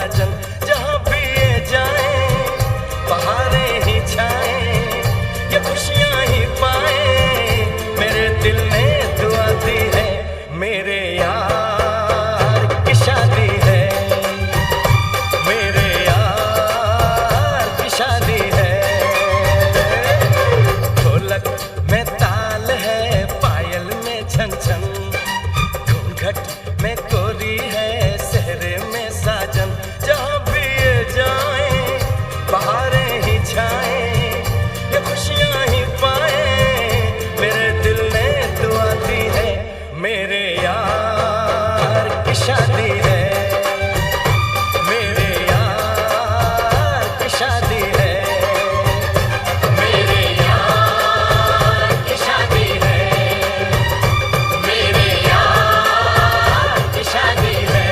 साजन, जहाँ भी ये जाए बहारें ही छाए, ये खुशियाँ ही पाए। मेरे दिल ने दुआ दी है, मेरे यार की शादी है, मेरे यार की शादी है। ढोलक में ताल है, पायल में छन छन, घूंघट में कोरी है, सहरे में साजन, जहाँ भी ये जाए बहारें ही छाए, ये खुशियाँ ही पाए। मेरे दिल ने दुआ दी है, मेरे यार की शादी है, मेरे यार की शादी है, मेरे यार की शादी है, मेरे यार की शादी है।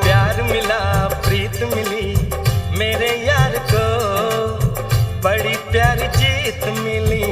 प्यार मिला, प्रीत मिली मेरे यार को, बड़ी प्यारी जीत मिली